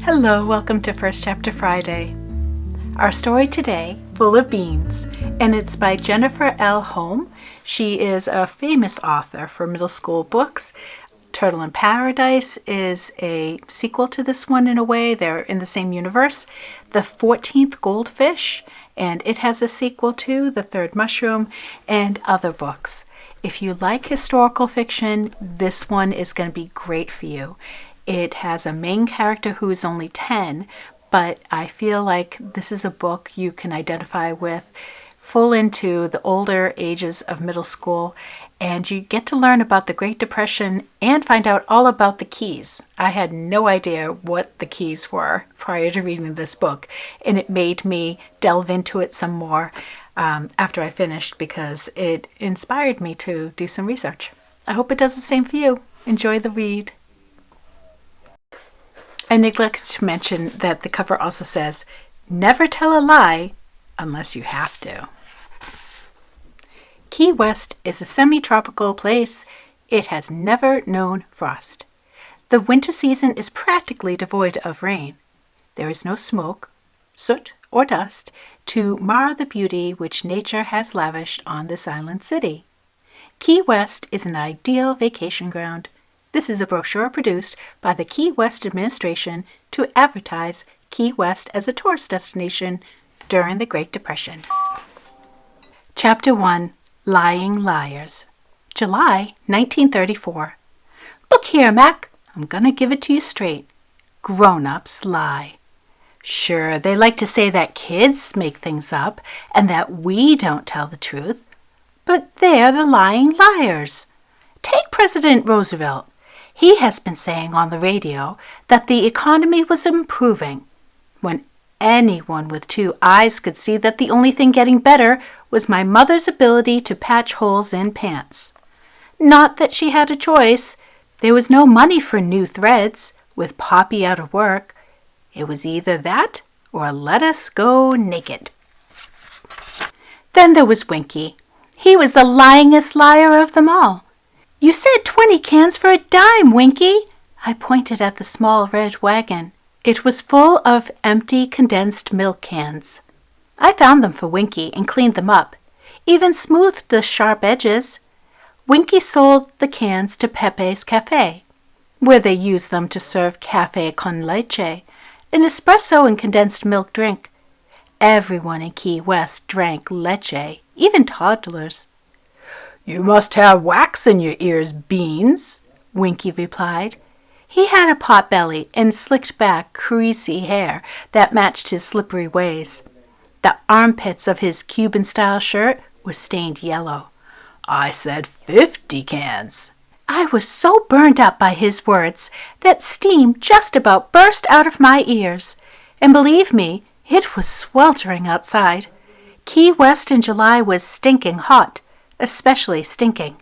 Hello, welcome to First Chapter Friday. Our story today, Full of Beans, and it's by Jennifer L. Holm. She is a famous author for middle school books. Turtle in Paradise is a sequel to this one in a way. They're in the same universe. The 14th Goldfish, and it has a sequel to The Third Mushroom, and other books. If you like historical fiction, this one is going to be great for you. It has a main character who is only 10, but I feel like this is a book you can identify with full into the older ages of middle school, and you get to learn about the Great Depression and find out all about the keys. I had no idea what the keys were prior to reading this book, and it made me delve into it some more after I finished because it inspired me to do some research. I hope it does the same for you. Enjoy the read. I neglected to mention that the cover also says, "Never tell a lie unless you have to." Key West is a semi-tropical place. It has never known frost. The winter season is practically devoid of rain. There is no smoke, soot, or dust to mar the beauty which nature has lavished on this island city. Key West is an ideal vacation ground. This is a brochure produced by the Key West administration to advertise Key West as a tourist destination during the Great Depression. Chapter 1, Lying Liars. July 1934. Look here, Mac. I'm gonna give it to you straight. Grown-ups lie. Sure, they like to say that kids make things up and that we don't tell the truth, but they're the lying liars. Take President Roosevelt. He has been saying on the radio that the economy was improving, when anyone with two eyes could see that the only thing getting better was my mother's ability to patch holes in pants. Not that she had a choice. There was no money for new threads, with Poppy out of work. It was either that or let us go naked. Then there was Winky. He was the lyingest liar of them all. "You said 20 cans for a dime, Winky." I pointed at the small red wagon. It was full of empty condensed milk cans. I found them for Winky and cleaned them up, even smoothed the sharp edges. Winky sold the cans to Pepe's Cafe, where they used them to serve cafe con leche, an espresso and condensed milk drink. Everyone in Key West drank leche, even toddlers. "You must have wax in your ears, Beans," Winky replied. He had a pot belly and slicked back, greasy hair that matched his slippery ways. The armpits of his Cuban-style shirt were stained yellow. "I said 50 cans. I was so burned up by his words that steam just about burst out of my ears. And believe me, it was sweltering outside. Key West in July was stinking hot. Especially stinking.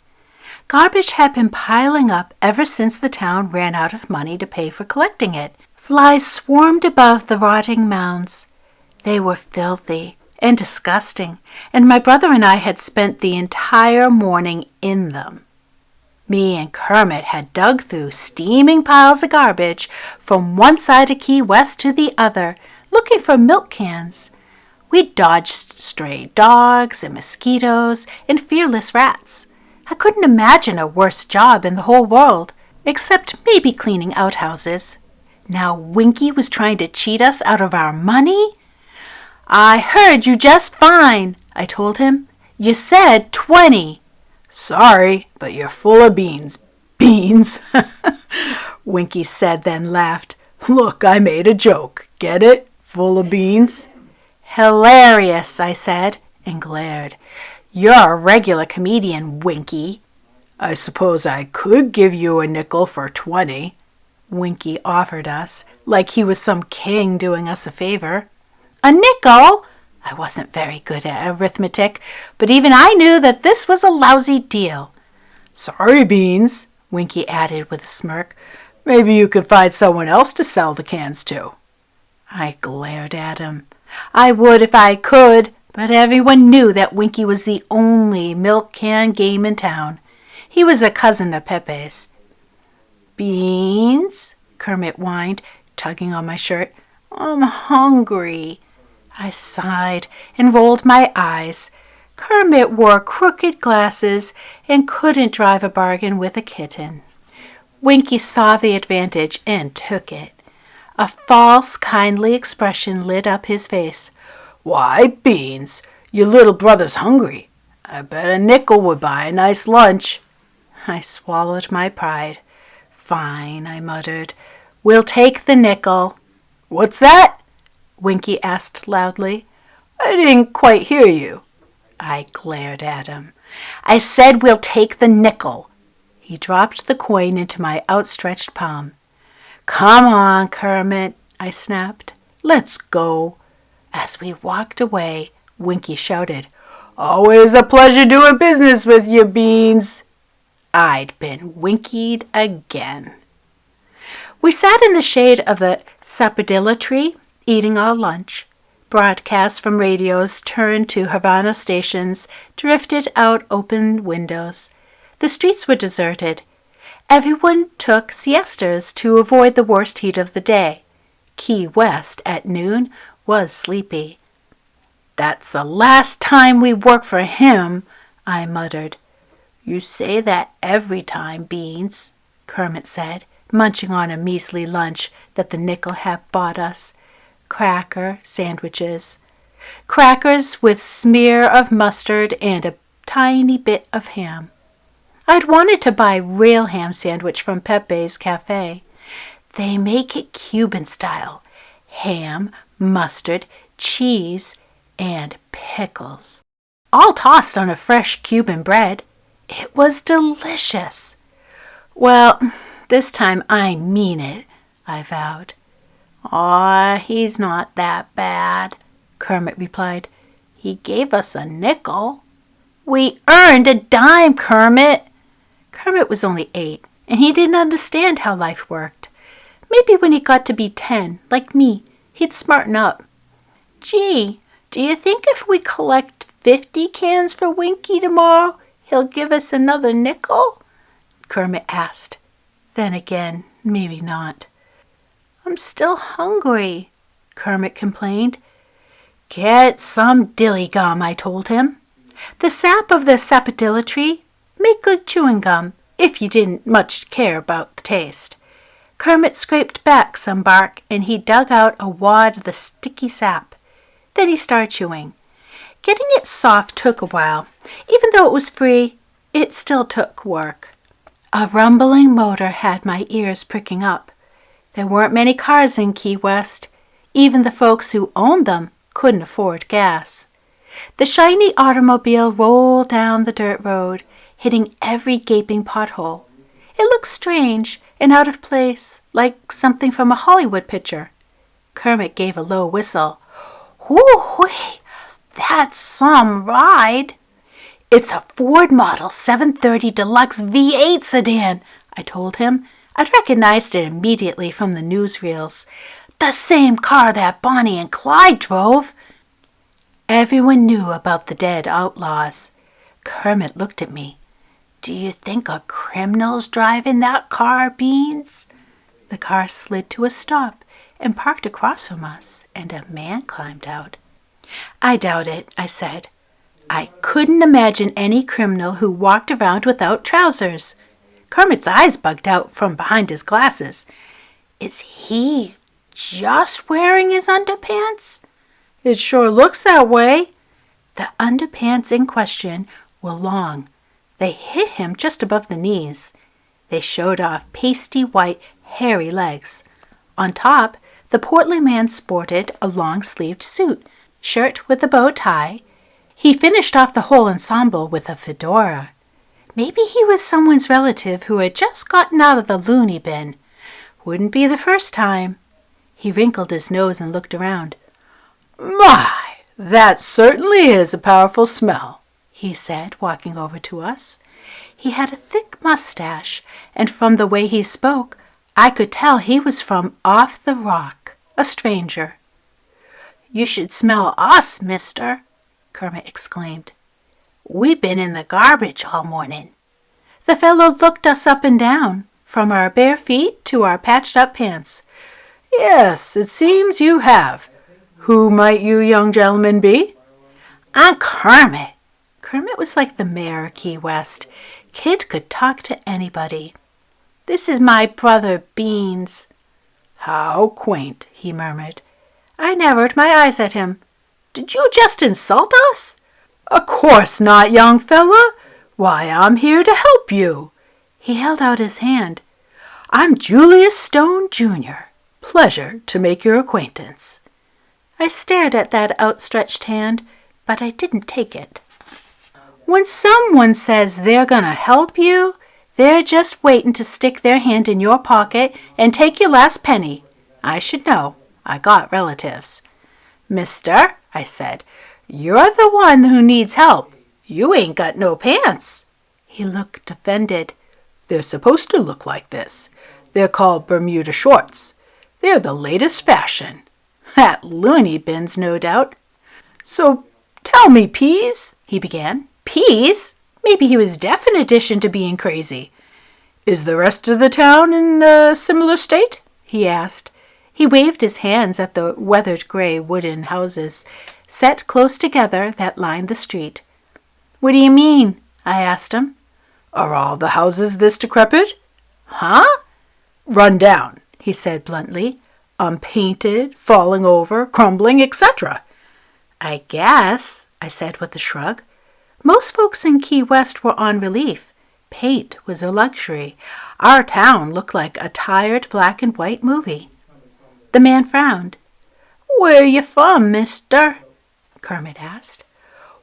Garbage had been piling up ever since the town ran out of money to pay for collecting it. Flies swarmed above the rotting mounds. They were filthy and disgusting, and my brother and I had spent the entire morning in them. Me and Kermit had dug through steaming piles of garbage from one side of Key West to the other, looking for milk cans. We dodged stray dogs and mosquitoes and fearless rats. I couldn't imagine a worse job in the whole world, except maybe cleaning outhouses. Now Winky was trying to cheat us out of our money? "I heard you just fine," I told him. "You said 20. "Sorry, but you're full of beans, Beans," Winky said, then laughed. "Look, I made a joke. Get it? Full of beans?" "Hilarious," I said, and glared. "You're a regular comedian, Winky." "I suppose I could give you a nickel for 20, Winky offered us, like he was some king doing us a favor. "A nickel?" I wasn't very good at arithmetic, but even I knew that this was a lousy deal. "Sorry, Beans," Winky added with a smirk. "Maybe you could find someone else to sell the cans to." I glared at him. I would if I could, but everyone knew that Winky was the only milk can game in town. He was a cousin of Pepe's. "Beans," Kermit whined, tugging on my shirt. I'm hungry. I sighed and rolled my eyes. Kermit wore crooked glasses and couldn't drive a bargain with a kitten. Winky saw the advantage and took it. A false, kindly expression lit up his face. Why, Beans, your little brother's hungry. I bet a nickel would buy a nice lunch. I swallowed my pride. Fine, I muttered. We'll take the nickel. What's that? Winky asked loudly. I didn't quite hear you. I glared at him. I said we'll take the nickel. He dropped the coin into my outstretched palm. Come on, Kermit, I snapped. Let's go. As we walked away, Winky shouted, Always a pleasure doing business with you, Beans. I'd been winkied again. We sat in the shade of the sapodilla tree, eating our lunch. Broadcasts from radios turned to Havana stations drifted out open windows. The streets were deserted. Everyone took siestas to avoid the worst heat of the day. Key West at noon was sleepy. That's the last time we work for him, I muttered. You say that every time, Beans, Kermit said, munching on a measly lunch that the nickel had bought us. Cracker sandwiches. Crackers with smear of mustard and a tiny bit of ham. I'd wanted to buy real ham sandwich from Pepe's Cafe. They make it Cuban style. Ham, mustard, cheese, and pickles. All tossed on a fresh Cuban bread. It was delicious. Well, this time I mean it, I vowed. Aw, he's not that bad, Kermit replied. He gave us a nickel. We earned a dime, Kermit. Kermit was only 8, and he didn't understand how life worked. Maybe when he got to be 10, like me, he'd smarten up. Gee, do you think if we collect 50 cans for Winky tomorrow, he'll give us another nickel? Kermit asked. Then again, maybe not. I'm still hungry, Kermit complained. Get some dilly gum, I told him. The sap of the sapodilla tree made good chewing gum, if you didn't much care about the taste. Kermit scraped back some bark, and he dug out a wad of the sticky sap. Then he started chewing. Getting it soft took a while. Even though it was free, it still took work. A rumbling motor had my ears pricking up. There weren't many cars in Key West. Even the folks who owned them couldn't afford gas. The shiny automobile rolled down the dirt road, hitting every gaping pothole. It looked strange and out of place, like something from a Hollywood picture. Kermit gave a low whistle. Whoo-wee, that's some ride. It's a Ford Model 730 Deluxe V8 sedan, I told him. I'd recognized it immediately from the newsreels. The same car that Bonnie and Clyde drove. Everyone knew about the dead outlaws. Kermit looked at me. Do you think a criminal's driving that car, Beans? The car slid to a stop and parked across from us, and a man climbed out. I doubt it, I said. I couldn't imagine any criminal who walked around without trousers. Kermit's eyes bugged out from behind his glasses. Is he just wearing his underpants? It sure looks that way. The underpants in question were long. They hit him just above the knees. They showed off pasty white, hairy legs. On top, the portly man sported a long-sleeved suit, shirt with a bow tie. He finished off the whole ensemble with a fedora. Maybe he was someone's relative who had just gotten out of the loony bin. Wouldn't be the first time. He wrinkled his nose and looked around. My, that certainly is a powerful smell, he said, walking over to us. He had a thick mustache, and from the way he spoke, I could tell he was from off the rock, a stranger. You should smell us, mister, Kermit exclaimed. We've been in the garbage all morning. The fellow looked us up and down, from our bare feet to our patched-up pants. Yes, it seems you have. Who might you young gentlemen be? I'm Kermit. Kermit was like the mayor of Key West. Kid could talk to anybody. This is my brother Beans. How quaint, he murmured. I narrowed my eyes at him. Did you just insult us? Of course not, young fella. Why, I'm here to help you. He held out his hand. I'm Julius Stone, Jr. Pleasure to make your acquaintance. I stared at that outstretched hand, but I didn't take it. When someone says they're going to help you, they're just waiting to stick their hand in your pocket and take your last penny. I should know. I got relatives. Mister, I said, you're the one who needs help. You ain't got no pants. He looked offended. They're supposed to look like this. They're called Bermuda shorts. They're the latest fashion. At loony bins, no doubt. So tell me, Peas, he began. Peas? Maybe he was deaf in addition to being crazy. Is the rest of the town in a similar state? He asked. He waved his hands at the weathered gray wooden houses set close together that lined the street. What do you mean? I asked him. Are all the houses this decrepit? Huh? Run down, he said bluntly. Unpainted, falling over, crumbling, etc. I guess, I said with a shrug. Most folks in Key West were on relief. Paint was a luxury. Our town looked like a tired black and white movie. The man frowned. Where you from, mister? Kermit asked.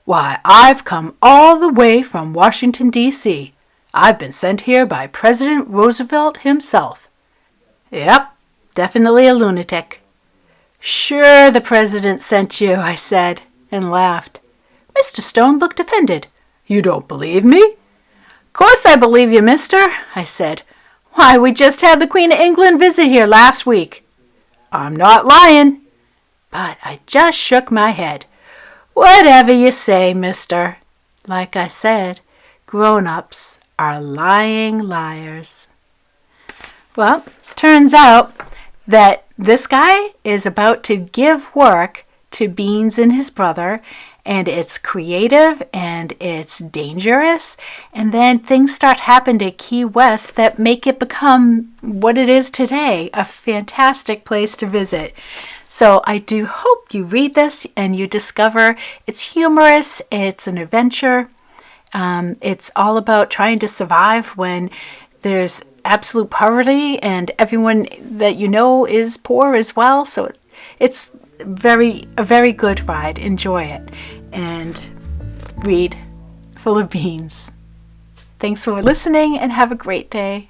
Why, I've come all the way from Washington, D.C. I've been sent here by President Roosevelt himself. Yep, definitely a lunatic. Sure the president sent you, I said, and laughed. Mr. Stone looked offended. You don't believe me? Course I believe you, mister, I said. Why, we just had the Queen of England visit here last week. I'm not lying. But I just shook my head. Whatever you say, mister. Like I said, grown-ups are lying liars. Well, turns out that this guy is about to give work to Beans and his brother, and it's creative and it's dangerous, and then things start happening at Key West that make it become what it is today, a fantastic place to visit. So I do hope you read this and you discover it's humorous, it's an adventure, it's all about trying to survive when there's absolute poverty and everyone that you know is poor as well. So it's a very good ride. Enjoy it and read Full of Beans. Thanks for listening and have a great day.